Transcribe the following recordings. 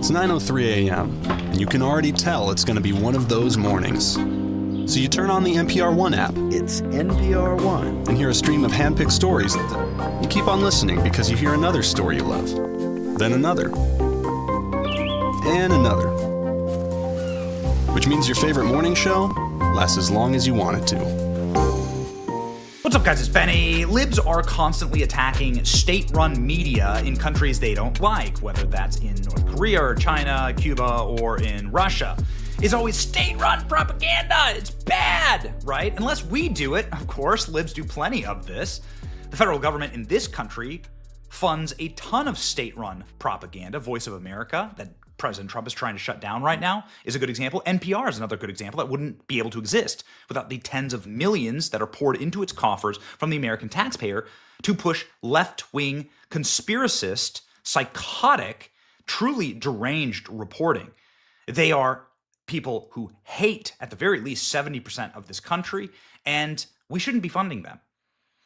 It's 9:03 a.m., and you can already tell it's going to be one of those mornings. So you turn on the NPR One app. It's NPR One. And hear a stream of hand-picked stories that you keep on listening because you hear another story you love. Then another. And another. Which means your favorite morning show lasts as long as you want it to. What's up, guys? It's Benny. Libs are constantly attacking state-run media in countries they don't like, whether that's in North Korea or China, Cuba, or in Russia. It's always state-run propaganda. It's bad, right? Unless we do it, of course. Libs do plenty of this. The federal government in this country funds a ton of state-run propaganda. Voice of America, that President Trump is trying to shut down right now, is a good example. NPR is another good example that wouldn't be able to exist without the tens of millions that are poured into its coffers from the American taxpayer to push left-wing, conspiracist, psychotic, truly deranged reporting. They are people who hate, at the very least, 70% of this country, and we shouldn't be funding them.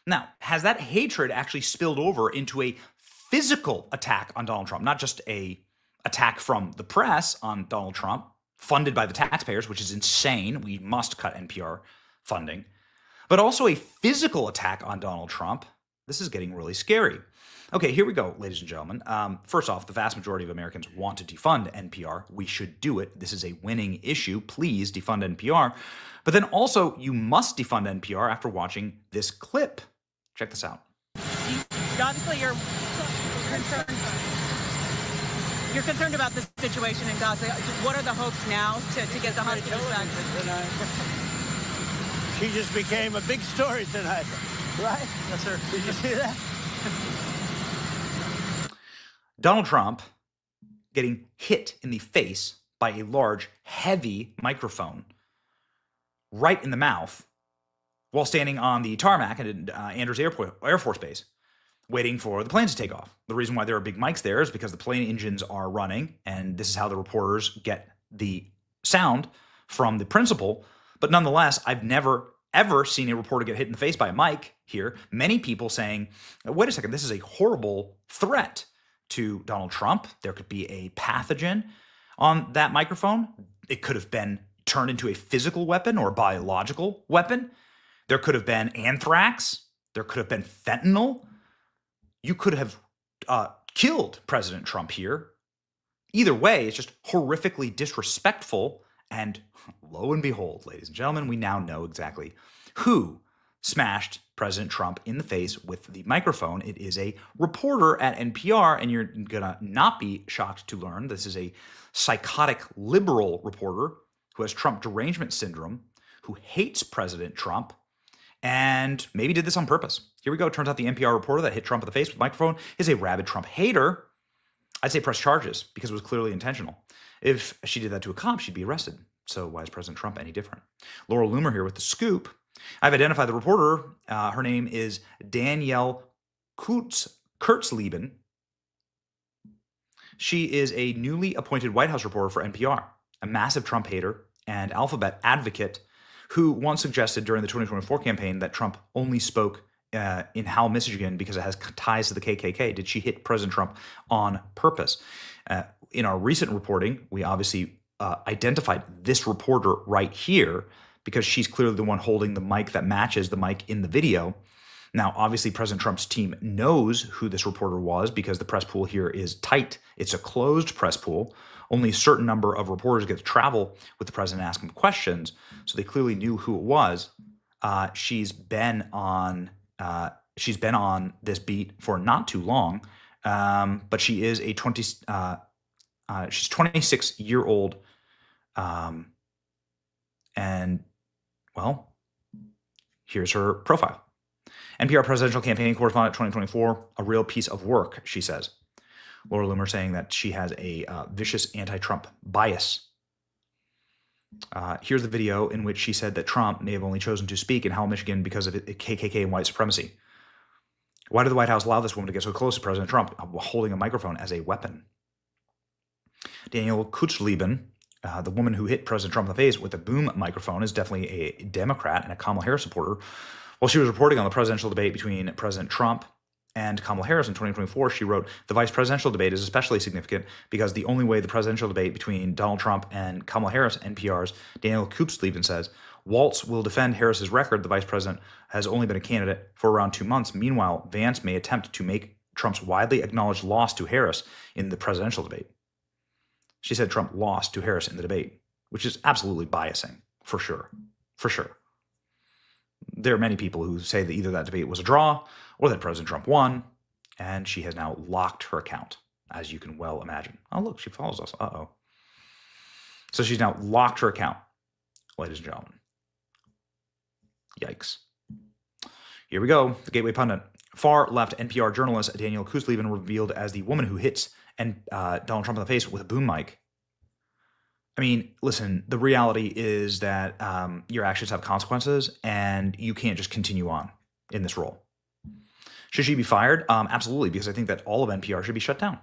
Now, has that hatred actually spilled over into a physical attack on Donald Trump? Not just a attack from the press on Donald Trump, funded by the taxpayers, which is insane. We must cut NPR funding. But also a physical attack on Donald Trump. This is getting really scary. Okay, here we go, ladies and gentlemen. First off, the vast majority of Americans want to defund NPR. We should do it. This is a winning issue. Please defund NPR. But then also, you must defund NPR after watching this clip. Check this out. Obviously, you're concerned about the situation in Gaza. What are the hopes now to get the hostages back? She just became a big story tonight, right? Yes, sir. Did you see that? Donald Trump getting hit in the face by a large, heavy microphone right in the mouth while standing on the tarmac at Andrews Air Force Base, waiting for the planes to take off. The reason why there are big mics there is because the plane engines are running, and this is how the reporters get the sound from the principal. But nonetheless, I've never, ever seen a reporter get hit in the face by a mic here. Many people saying, wait a second, this is a horrible threat to Donald Trump. There could be a pathogen on that microphone. It could have been turned into a physical weapon or a biological weapon. There could have been anthrax. There could have been fentanyl. You could have killed President Trump here. Either way, it's just horrifically disrespectful. And lo and behold, ladies and gentlemen, we now know exactly who smashed President Trump in the face with the microphone. It is a reporter at NPR, and you're going to not be shocked to learn this is a psychotic liberal reporter who has Trump derangement syndrome, who hates President Trump, and maybe did this on purpose. Here we go. It turns out the NPR reporter that hit Trump in the face with the microphone is a rabid Trump hater. I'd say press charges because it was clearly intentional. If she did that to a cop, she'd be arrested. So why is President Trump any different? Laurel Loomer here with the scoop. I've identified the reporter. Her name is Danielle Kurtzleben. She is a newly appointed White House reporter for NPR, a massive Trump hater and alphabet advocate who once suggested during the 2024 campaign that Trump only spoke in Howell, Michigan because it has ties to the KKK. Did she hit President Trump on purpose? In our recent reporting, we obviously identified this reporter right here because she's clearly the one holding the mic that matches the mic in the video. Now, obviously, President Trump's team knows who this reporter was because the press pool here is tight. It's a closed press pool. Only a certain number of reporters get to travel with the president and ask him questions. So they clearly knew who it was. She's been on this beat for not too long, but she is a 26-year-old, and well, here's her profile. NPR presidential campaign correspondent 2024, a real piece of work, she says. Laura Loomer saying that she has a vicious anti-Trump bias. Here's the video in which she said that Trump may have only chosen to speak in Howell, Michigan because of KKK and white supremacy. Why did the White House allow this woman to get so close to President Trump holding a microphone as a weapon? Danielle Kurtzleben, the woman who hit President Trump in the face with a boom microphone, is definitely a Democrat and a Kamala Harris supporter. While she was reporting on the presidential debate between President Trump and Kamala Harris in 2024, she wrote, the vice presidential debate is especially significant because the only way the presidential debate between Donald Trump and Kamala Harris, NPR's Daniel Koopsleven says, Waltz will defend Harris's record. The vice president has only been a candidate for around 2 months. Meanwhile, Vance may attempt to make Trump's widely acknowledged loss to Harris in the presidential debate. She said Trump lost to Harris in the debate, which is absolutely biasing, for sure. For sure. There are many people who say that either that debate was a draw or that President Trump won, and she has now locked her account, as you can well imagine. Oh, look, she follows us. Uh-oh. So she's now locked her account, ladies and gentlemen. Yikes. Here we go. The Gateway Pundit. Far-left NPR journalist Daniel Koopsleven revealed as the woman who hits Donald Trump in the face with a boom mic. I mean, listen, the reality is that your actions have consequences, and you can't just continue on in this role. Should she be fired? Absolutely, because I think that all of NPR should be shut down.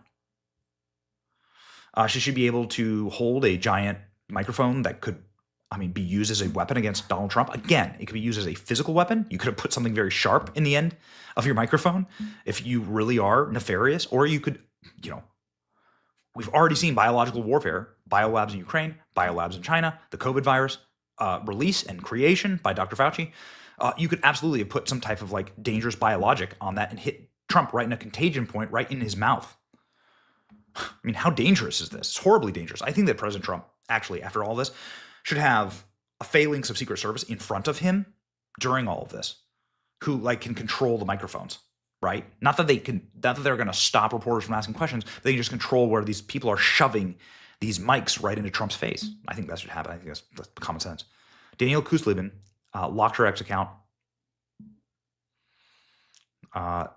Should she be able to hold a giant microphone that could, be used as a weapon against Donald Trump? Again, it could be used as a physical weapon. You could have put something very sharp in the end of your microphone if you really are nefarious, or you could, we've already seen biological warfare, biolabs in Ukraine, biolabs in China, the COVID virus release and creation by Dr. Fauci. You could absolutely have put some type of dangerous biologic on that and hit Trump right in a contagion point, right in his mouth. I mean, how dangerous is this? It's horribly dangerous. I think that President Trump, actually, after all this, should have a phalanx of Secret Service in front of him during all of this, who can control the microphones, right? Not that they're going to stop reporters from asking questions. They can just control where these people are shoving these mics right into Trump's face. I think that should happen. I think that's common sense. Danielle Koopsleven locked her X account. Defund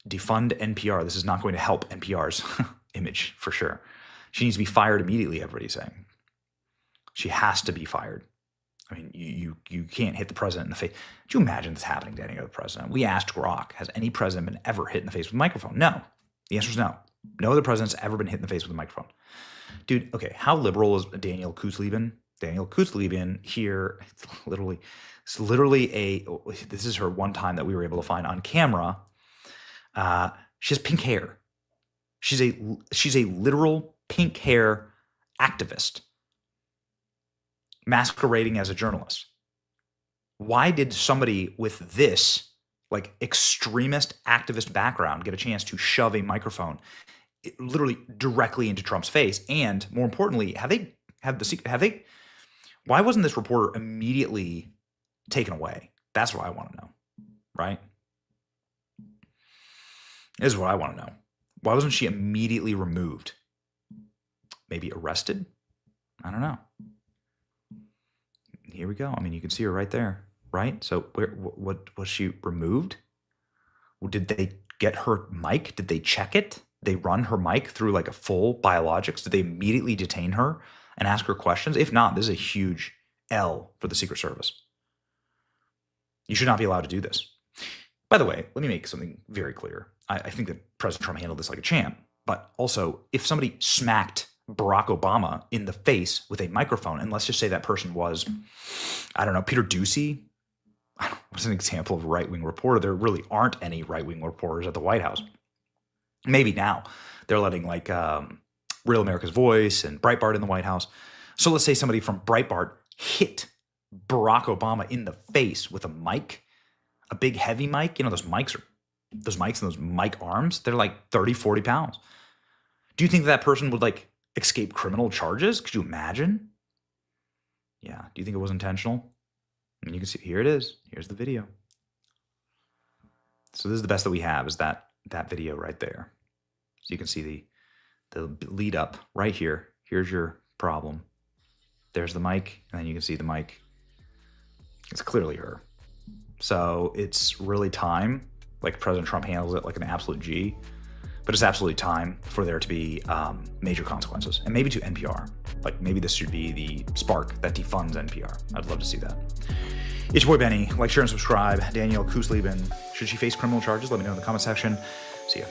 NPR. This is not going to help NPR's image for sure. She needs to be fired immediately, everybody's saying. She has to be fired. I mean, you can't hit the president in the face. Could you imagine this happening to any other president? We asked Grok, has any president been ever hit in the face with a microphone? No. The answer is no. No other president's ever been hit in the face with a microphone. Dude, okay, how liberal is Daniel Koopsleven? Daniel Koopsleven here, it's literally this is her one time that we were able to find on camera. She has pink hair. She's a literal pink hair activist masquerading as a journalist. Why did somebody with this extremist activist background get a chance to shove a microphone literally directly into Trump's face? And more importantly, why wasn't this reporter immediately taken away? That's what I want to know, right? This is what I want to know. Why wasn't she immediately removed? Maybe arrested? I don't know. Here we go. I mean, you can see her right there, right? So what was she removed? Did they get her mic? Did they check it? They run her mic through a full biologics? Did they immediately detain her and ask her questions? If not, this is a huge L for the Secret Service. You should not be allowed to do this. By the way, let me make something very clear. I think that President Trump handled this like a champ, but also if somebody smacked Barack Obama in the face with a microphone, and let's just say that person was, I don't know, Peter Doocy, was an example of a right-wing reporter. There really aren't any right-wing reporters at the White House. Maybe now they're letting Real America's Voice and Breitbart in the White House. So let's say somebody from Breitbart hit Barack Obama in the face with a mic, a big heavy mic. Those mics and those mic arms, they're 30, 40 pounds. Do you think that person would escape criminal charges? Could you imagine? Yeah. Do you think it was intentional? I mean, you can see, here it is. Here's the video. So this is the best that we have, is that video right there. So you can see the lead up right here. Here's your problem. There's the mic, and then you can see the mic. It's clearly her. So it's really time, President Trump handles it like an absolute G, but it's absolutely time for there to be major consequences, and maybe to NPR. Maybe this should be the spark that defunds NPR. I'd love to see that. It's your boy Benny. Like, share, and subscribe. Danielle Koopsleven, should she face criminal charges? Let me know in the comment section. See ya.